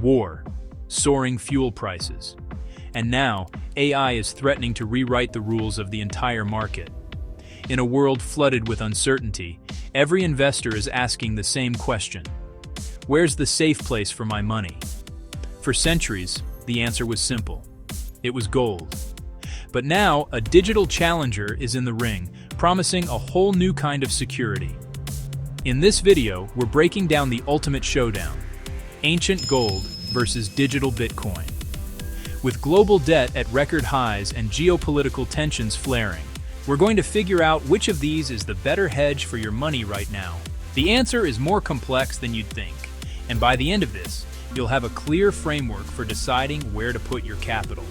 war, soaring fuel prices. And now, AI is threatening to rewrite the rules of the entire market. In a world flooded with uncertainty, every investor is asking the same question: where's the safe place for my money? For centuries, the answer was simple. It was gold. But now, a digital challenger is in the ring, promising a whole new kind of security. In this video, we're breaking down the ultimate showdown: ancient gold versus digital Bitcoin. With global debt at record highs and geopolitical tensions flaring, we're going to figure out which of these is the better hedge for your money right now. The answer is more complex than you'd think, and by the end of this, you'll have a clear framework for deciding where to put your capital.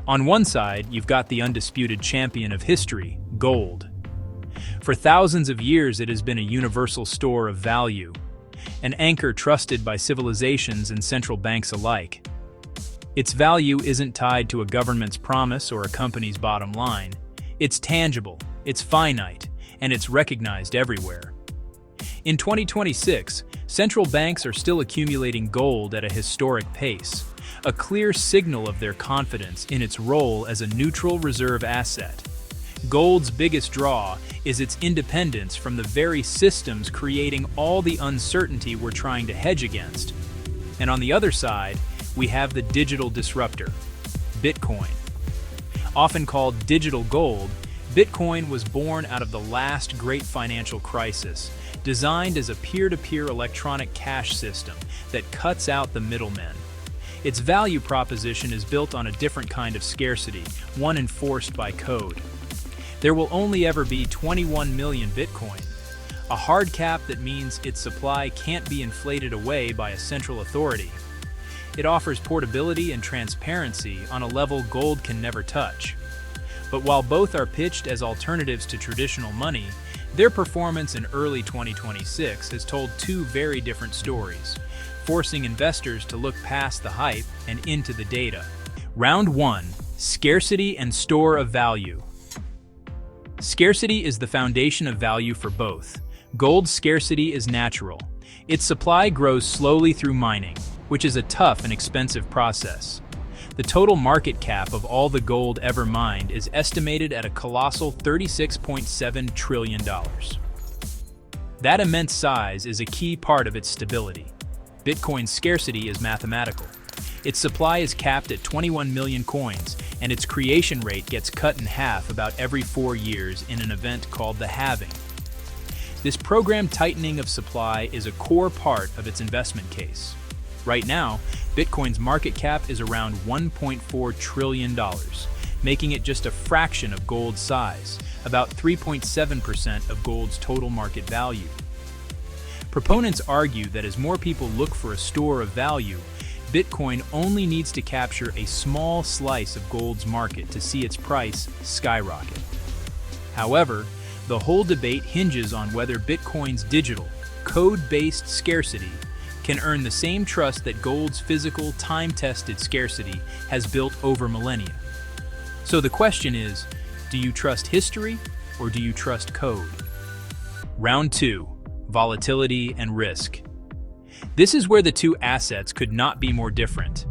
On one side, you've got the undisputed champion of history, gold. For thousands of years, it has been a universal store of value, an anchor trusted by civilizations and central banks alike. Its value isn't tied to a government's promise or a company's bottom line. It's tangible, it's finite, and it's recognized everywhere. In 2026, central banks are still accumulating gold at a historic pace, a clear signal of their confidence in its role as a neutral reserve asset. Gold's biggest draw is its independence from the very systems creating all the uncertainty we're trying to hedge against. And on the other side, we have the digital disruptor, Bitcoin. Often called digital gold, Bitcoin was born out of the last great financial crisis, designed as a peer-to-peer electronic cash system that cuts out the middlemen. Its value proposition is built on a different kind of scarcity, one enforced by code. There will only ever be 21 million Bitcoin, a hard cap that means its supply can't be inflated away by a central authority. It offers portability and transparency on a level gold can never touch. But while both are pitched as alternatives to traditional money, their performance in early 2026 has told two very different stories, forcing investors to look past the hype and into the data. Round 1. Scarcity and store of value. Scarcity is the foundation of value for both. Gold's scarcity is natural. Its supply grows slowly through mining, which is a tough and expensive process. The total market cap of all the gold ever mined is estimated at a colossal $36.7 trillion. That immense size is a key part of its stability. Bitcoin's scarcity is mathematical. Its supply is capped at 21 million coins, and its creation rate gets cut in half about every 4 years in an event called the halving. This programmed tightening of supply is a core part of its investment case. Right now, Bitcoin's market cap is around $1.4 trillion, making it just a fraction of gold's size, about 3.7% of gold's total market value. Proponents argue that as more people look for a store of value, Bitcoin only needs to capture a small slice of gold's market to see its price skyrocket. However, the whole debate hinges on whether Bitcoin's digital, code-based scarcity can earn the same trust that gold's physical, time-tested scarcity has built over millennia. So the question is, do you trust history or do you trust code? Round 2. Volatility and risk. This is where the two assets could not be more different.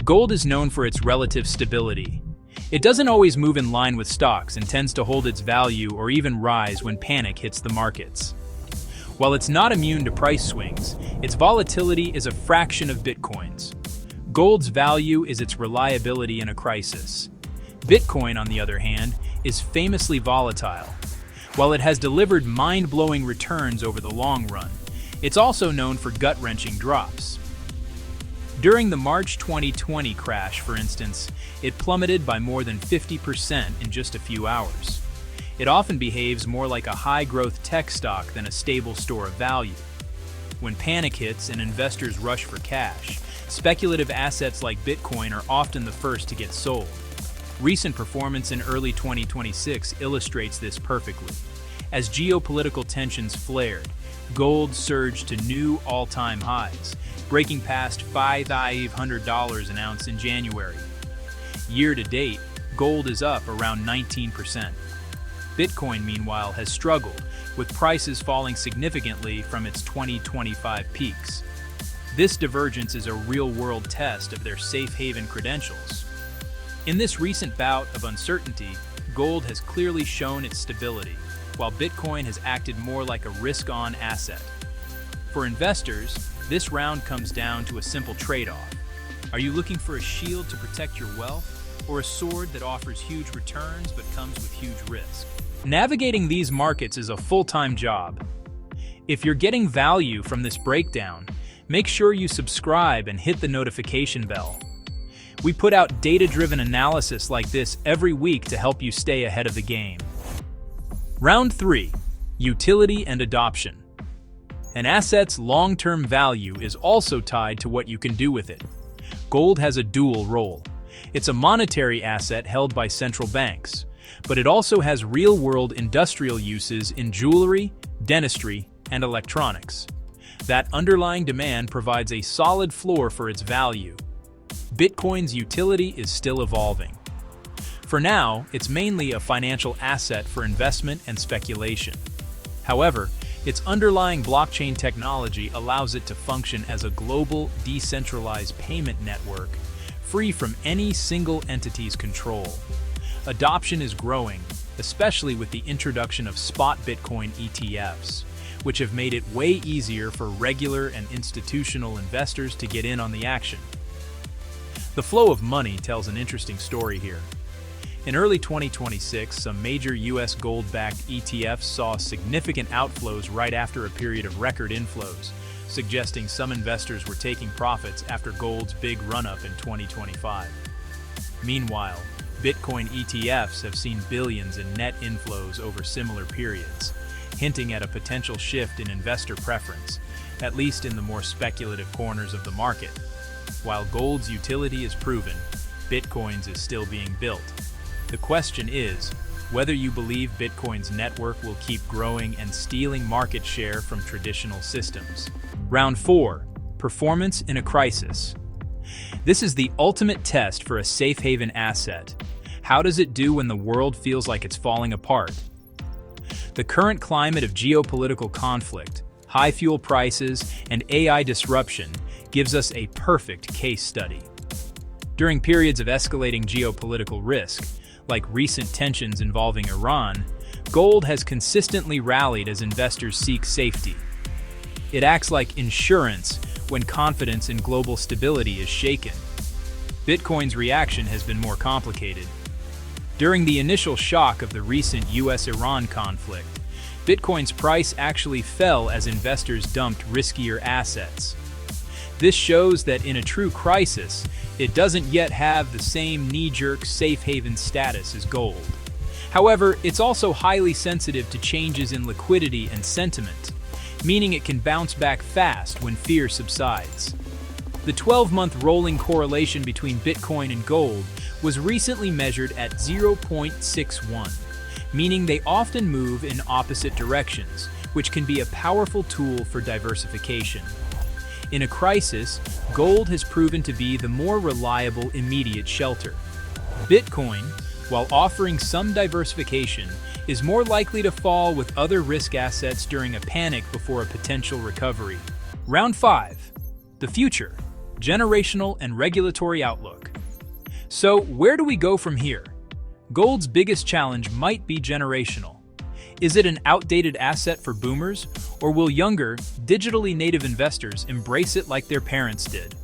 Gold is known for its relative stability. It doesn't always move in line with stocks and tends to hold its value or even rise when panic hits the markets. While it's not immune to price swings, its volatility is a fraction of Bitcoin's. Gold's value is its reliability in a crisis. Bitcoin, on the other hand, is famously volatile. While it has delivered mind-blowing returns over the long run, it's also known for gut-wrenching drops. During the March 2020 crash, for instance, it plummeted by more than 50% in just a few hours. It often behaves more like a high-growth tech stock than a stable store of value. When panic hits and investors rush for cash, speculative assets like Bitcoin are often the first to get sold. Recent performance in early 2026 illustrates this perfectly. As geopolitical tensions flared, gold surged to new all-time highs, breaking past $500 an ounce in January. Year to date, gold is up around 19%. Bitcoin, meanwhile, has struggled, with prices falling significantly from its 2025 peaks. This divergence is a real-world test of their safe haven credentials. In this recent bout of uncertainty, gold has clearly shown its stability, while Bitcoin has acted more like a risk-on asset. For investors, this round comes down to a simple trade-off. Are you looking for a shield to protect your wealth, or a sword that offers huge returns but comes with huge risk? Navigating these markets is a full-time job. If you're getting value from this breakdown, make sure you subscribe and hit the notification bell. We put out data-driven analysis like this every week to help you stay ahead of the game. Round 3. Utility and adoption. An asset's long-term value is also tied to what you can do with it. Gold has a dual role. It's a monetary asset held by central banks, but it also has real-world industrial uses in jewelry, dentistry, and electronics. That underlying demand provides a solid floor for its value. Bitcoin's utility is still evolving. For now, it's mainly a financial asset for investment and speculation. However, its underlying blockchain technology allows it to function as a global, decentralized payment network, free from any single entity's control. Adoption is growing, especially with the introduction of spot Bitcoin ETFs, which have made it way easier for regular and institutional investors to get in on the action. The flow of money tells an interesting story here. In early 2026, some major U.S. gold-backed ETFs saw significant outflows right after a period of record inflows, suggesting some investors were taking profits after gold's big run-up in 2025. Meanwhile, Bitcoin ETFs have seen billions in net inflows over similar periods, hinting at a potential shift in investor preference, at least in the more speculative corners of the market. While gold's utility is proven, Bitcoin's is still being built. The question is whether you believe Bitcoin's network will keep growing and stealing market share from traditional systems. Round 4. Performance in a crisis. This is the ultimate test for a safe haven asset. How does it do when the world feels like it's falling apart? The current climate of geopolitical conflict, high fuel prices, and AI disruption gives us a perfect case study. During periods of escalating geopolitical risk, like recent tensions involving Iran, gold has consistently rallied as investors seek safety. It acts like insurance when confidence in global stability is shaken. Bitcoin's reaction has been more complicated. During the initial shock of the recent US-Iran conflict, Bitcoin's price actually fell as investors dumped riskier assets. This shows that in a true crisis, it doesn't yet have the same knee-jerk safe haven status as gold. However, it's also highly sensitive to changes in liquidity and sentiment, meaning it can bounce back fast when fear subsides. The 12-month rolling correlation between Bitcoin and gold was recently measured at 0.61, meaning they often move in opposite directions, which can be a powerful tool for diversification. In a crisis, gold has proven to be the more reliable immediate shelter. Bitcoin, while offering some diversification, is more likely to fall with other risk assets during a panic before a potential recovery. Round 5. The future, generational and regulatory outlook. So, where do we go from here? Gold's biggest challenge might be generational. Is it an outdated asset for boomers, or will younger, digitally native investors embrace it like their parents did?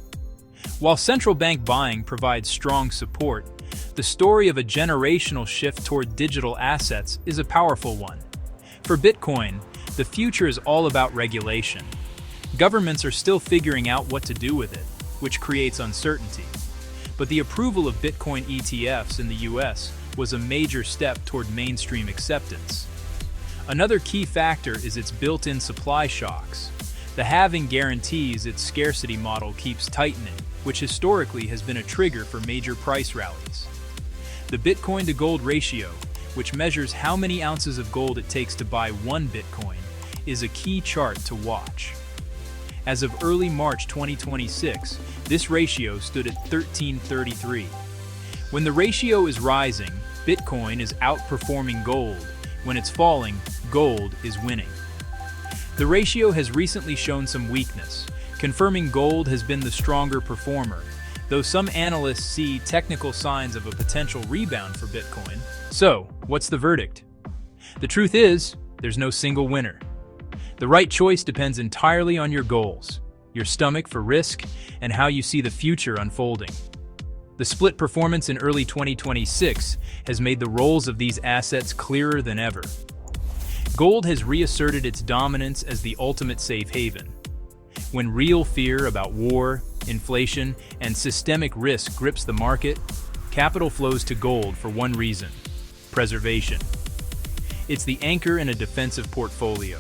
While central bank buying provides strong support, the story of a generational shift toward digital assets is a powerful one. For Bitcoin, the future is all about regulation. Governments are still figuring out what to do with it, which creates uncertainty. But the approval of Bitcoin ETFs in the US was a major step toward mainstream acceptance. Another key factor is its built-in supply shocks. The halving guarantees its scarcity model keeps tightening, which historically has been a trigger for major price rallies. The Bitcoin to gold ratio, which measures how many ounces of gold it takes to buy one Bitcoin, is a key chart to watch. As of early March 2026, this ratio stood at 1333. When the ratio is rising, Bitcoin is outperforming gold. When it's falling, gold is winning. The ratio has recently shown some weakness, confirming gold has been the stronger performer, though some analysts see technical signs of a potential rebound for Bitcoin. So, what's the verdict? The truth is, there's no single winner. The right choice depends entirely on your goals, your stomach for risk, and how you see the future unfolding. The split performance in early 2026 has made the roles of these assets clearer than ever. Gold has reasserted its dominance as the ultimate safe haven. When real fear about war, inflation, and systemic risk grips the market, capital flows to gold for one reason: preservation. It's the anchor in a defensive portfolio.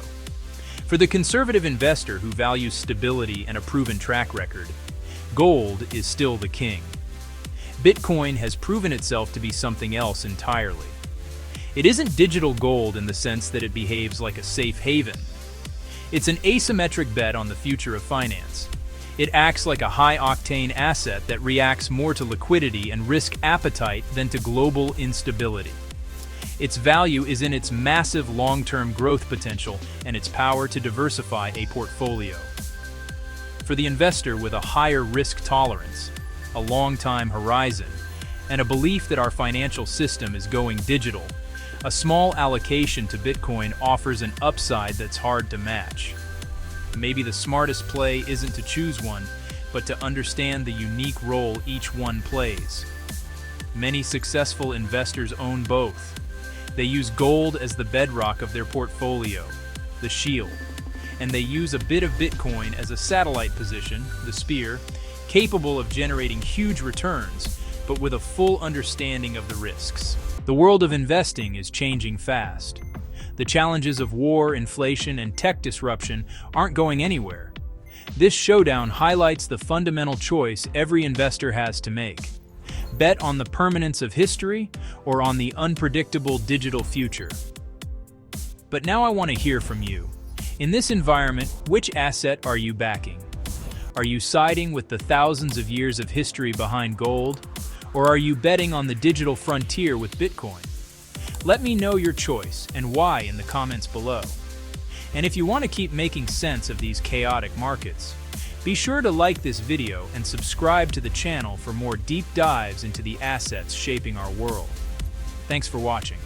For the conservative investor who values stability and a proven track record, gold is still the king. Bitcoin has proven itself to be something else entirely. It isn't digital gold in the sense that it behaves like a safe haven. It's an asymmetric bet on the future of finance. It acts like a high-octane asset that reacts more to liquidity and risk appetite than to global instability. Its value is in its massive long-term growth potential and its power to diversify a portfolio. For the investor with a higher risk tolerance, a long-time horizon, and a belief that our financial system is going digital, a small allocation to Bitcoin offers an upside that's hard to match. Maybe the smartest play isn't to choose one, but to understand the unique role each one plays. Many successful investors own both. They use gold as the bedrock of their portfolio, the shield, and they use a bit of Bitcoin as a satellite position, the spear, capable of generating huge returns, but with a full understanding of the risks. The world of investing is changing fast. The challenges of war, inflation, and tech disruption aren't going anywhere. This showdown highlights the fundamental choice every investor has to make. Bet on the permanence of history or on the unpredictable digital future. But now I want to hear from you. In this environment, which asset are you backing? Are you siding with the thousands of years of history behind gold? Or are you betting on the digital frontier with Bitcoin? Let me know your choice and why in the comments below. And if you want to keep making sense of these chaotic markets, be sure to like this video and subscribe to the channel for more deep dives into the assets shaping our world. Thanks for watching.